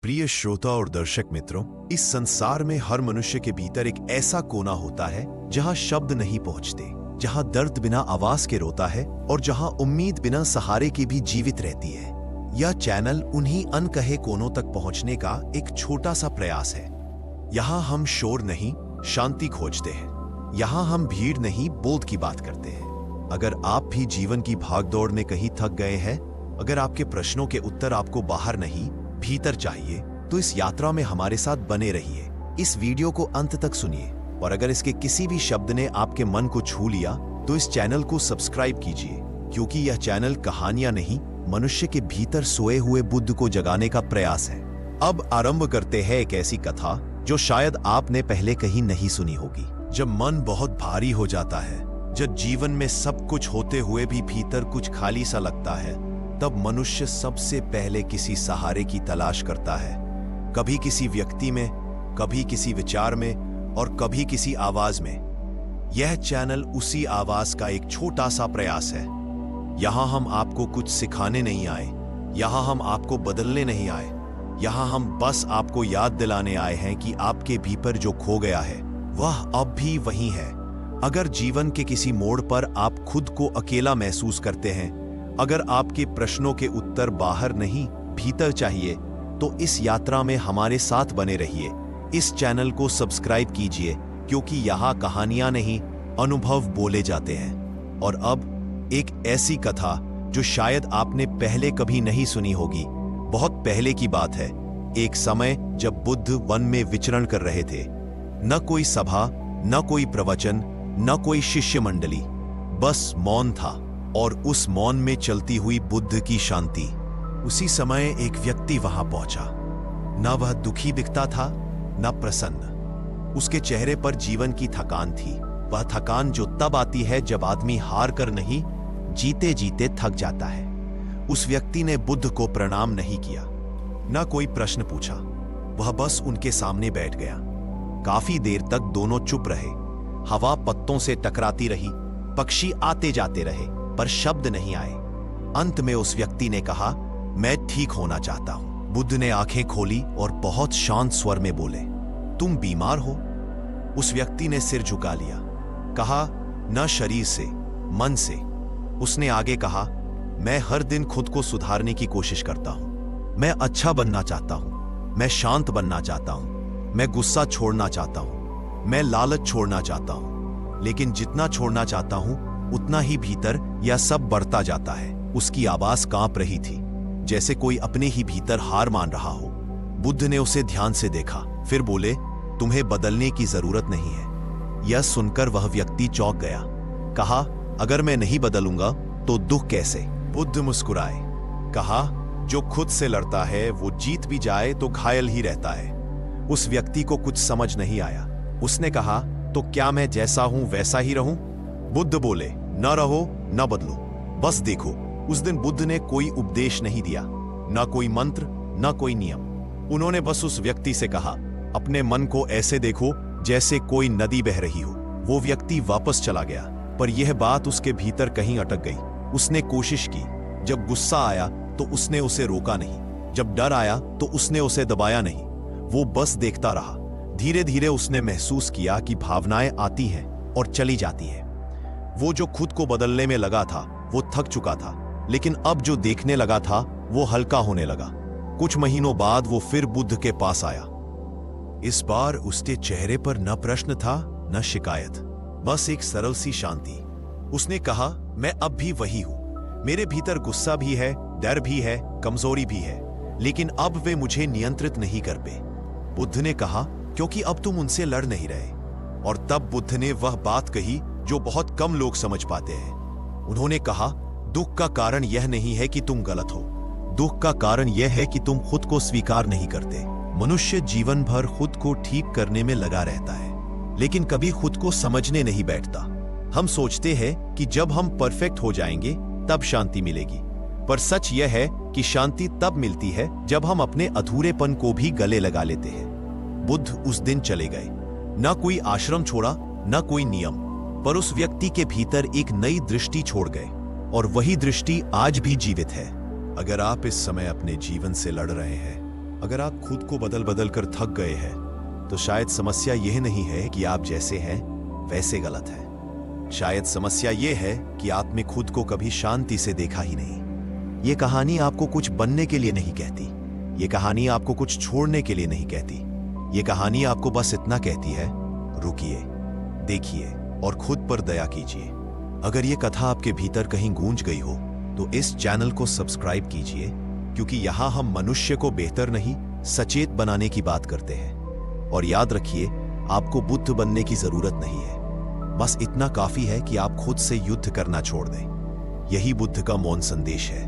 प्रिय श्रोता और दर्शक मित्रों, इस संसार में हर मनुष्य के भीतर एक ऐसा कोना होता है जहां शब्द नहीं पहुंचते, जहां दर्द बिना आवाज के रोता है और जहां उम्मीद बिना सहारे के भी जीवित रहती है। यह चैनल उन्हीं अनकहे कोनों तक पहुंचने का एक छोटा सा प्रयास है। यहां हम शोर नहीं, शांति खोजते हैं। यहां हम भीड़ नहीं, बोध की बात करते हैं। अगर आप भी जीवन की भागदौड़ में कहीं थक गए हैं, अगर आपके प्रश्नों के उत्तर आपको बाहर नहीं भीतर चाहिए, तो इस यात्रा में हमारे साथ बने रहिए। इस वीडियो को अंत तक सुनिए और अगर इसके किसी भी शब्द ने आपके मन को छू लिया तो इस चैनल को सब्सक्राइब कीजिए, क्योंकि यह चैनल कहानियां नहीं, मनुष्य के भीतर सोए हुए बुद्ध को जगाने का प्रयास है। अब आरंभ करते हैं एक ऐसी कथा जो शायद आपने पहले कहीं नहीं सुनी होगी। जब मन बहुत भारी हो जाता है, जब जीवन में सब कुछ होते हुए भी भीतर कुछ खाली सा लगता है, तब मनुष्य सबसे पहले किसी सहारे की तलाश करता है। कभी किसी व्यक्ति में, कभी किसी विचार में और कभी किसी आवाज में। यह चैनल उसी आवाज का एक छोटा सा प्रयास है। यहां हम आपको कुछ सिखाने नहीं आए, यहां हम आपको बदलने नहीं आए, यहां हम बस आपको याद दिलाने आए हैं कि आपके भीतर जो खो गया है वह अब भी वही है। अगर जीवन के किसी मोड़ पर आप खुद को अकेला महसूस करते हैं, अगर आपके प्रश्नों के उत्तर बाहर नहीं भीतर चाहिए, तो इस यात्रा में हमारे साथ बने रहिए। इस चैनल को सब्सक्राइब कीजिए, क्योंकि यहाँ कहानियां नहीं, अनुभव बोले जाते हैं। और अब एक ऐसी कथा जो शायद आपने पहले कभी नहीं सुनी होगी। बहुत पहले की बात है। एक समय जब बुद्ध वन में विचरण कर रहे थे। न कोई सभा, न कोई प्रवचन, न कोई शिष्य मंडली, बस मौन था और उस मौन में चलती हुई बुद्ध की शांति। उसी समय एक व्यक्ति वहां पहुंचा। न वह दुखी दिखता था, न प्रसन्न। उसके चेहरे पर जीवन की थकान थी। वह थकान जो तब आती है जब आदमी हार कर नहीं, जीते जीते थक जाता है। उस व्यक्ति ने बुद्ध को प्रणाम नहीं किया, न कोई प्रश्न पूछा। वह बस उनके सामने बैठ गया। काफी देर तक दोनों चुप रहे। हवा पत्तों से टकराती रही, पक्षी आते जाते रहे, पर शब्द नहीं आए। अंत में उस व्यक्ति ने कहा, मैं ठीक होना चाहता हूं। बुद्ध ने आंखें खोली और बहुत शांत स्वर में बोले, तुम बीमार हो? उस व्यक्ति ने सिर झुका लिया। कहा, न शरीर से, मन से। उसने आगे कहा, मैं हर दिन खुद को सुधारने की कोशिश करता हूं। मैं अच्छा बनना चाहता हूं। मैं शांत बनना चाहता हूं। मैं गुस्सा छोड़ना चाहता हूं। मैं लालच छोड़ना चाहता हूं। लेकिन जितना छोड़ना चाहता हूं, उतना ही भीतर यह सब बढ़ता जाता है। उसकी आवाज कांप रही थी, जैसे कोई अपने ही भीतर हार मान रहा हो। बुद्ध ने उसे ध्यान से देखा, फिर बोले, तुम्हें बदलने की जरूरत नहीं है। यह सुनकर वह व्यक्ति चौंक गया। कहा, अगर मैं नहीं बदलूंगा तो दुख कैसे? बुद्ध मुस्कुराए। कहा, जो खुद से लड़ता है वो जीत भी जाए तो घायल ही रहता है। उस व्यक्ति को कुछ समझ नहीं आया। उसने कहा, तो क्या मैं जैसा हूं वैसा ही रहूं? बुद्ध बोले, न रहो न बदलो, बस देखो। उस दिन बुद्ध ने कोई उपदेश नहीं दिया, न कोई मंत्र, न कोई नियम। उन्होंने बस उस व्यक्ति से कहा, अपने मन को ऐसे देखो जैसे कोई नदी बह रही हो। वो व्यक्ति वापस चला गया, पर यह बात उसके भीतर कहीं अटक गई। उसने कोशिश की। जब गुस्सा आया तो उसने उसे रोका नहीं। जब डर आया तो उसने उसे दबाया नहीं। वो बस देखता रहा। धीरे धीरे उसने महसूस किया कि भावनाएं आती हैं और चली जाती हैं। वो जो खुद को बदलने में लगा था वो थक चुका था, लेकिन अब जो देखने लगा था वो हल्का होने लगा। कुछ महीनों बाद वो फिर बुद्ध के पास आया। इस बार उसके चेहरे पर न प्रश्न था न शिकायत, बस एक सरल सी शांति। उसने कहा, मैं अब भी वही हूं। मेरे भीतर गुस्सा भी है, डर भी है, कमजोरी भी है, लेकिन अब वे मुझे नियंत्रित नहीं कर पाए। बुद्ध ने कहा, क्योंकि अब तुम उनसे लड़ नहीं रहे। और तब बुद्ध ने वह बात कही जो बहुत कम लोग समझ पाते हैं। उन्होंने कहा, दुख का कारण यह नहीं है कि तुम गलत हो। दुख का कारण यह है कि तुम खुद को स्वीकार नहीं करते। मनुष्य जीवन भर खुद को ठीक करने में लगा रहता है, लेकिन कभी खुद को समझने नहीं बैठता। हम सोचते हैं कि जब हम परफेक्ट हो जाएंगे तब शांति मिलेगी, पर सच यह है कि शांति तब मिलती है जब हम अपने अधूरेपन को भी गले लगा लेते हैं। बुद्ध उस दिन चले गए। न कोई आश्रम छोड़ा, न कोई नियम, पर उस व्यक्ति के भीतर एक नई दृष्टि छोड़ गए, और वही दृष्टि आज भी जीवित है। अगर आप इस समय अपने जीवन से लड़ रहे हैं, अगर आप खुद को बदल बदल कर थक गए हैं तो शायद समस्या यह नहीं है कि आप जैसे हैं वैसे गलत है। शायद समस्या यह है कि आपने खुद को कभी शांति से देखा ही नहीं। ये कहानी आपको कुछ बनने के लिए नहीं कहती, ये कहानी आपको कुछ छोड़ने के लिए नहीं कहती। ये कहानी आपको बस इतना कहती है, रुकिए, देखिए और खुद पर दया कीजिए। अगर ये कथा आपके भीतर कहीं गूंज गई हो तो इस चैनल को सब्सक्राइब कीजिए, क्योंकि यहां हम मनुष्य को बेहतर नहीं सचेत बनाने की बात करते हैं। और याद रखिए, आपको बुद्ध बनने की जरूरत नहीं है, बस इतना काफी है कि आप खुद से युद्ध करना छोड़ दें। यही बुद्ध का मौन संदेश है।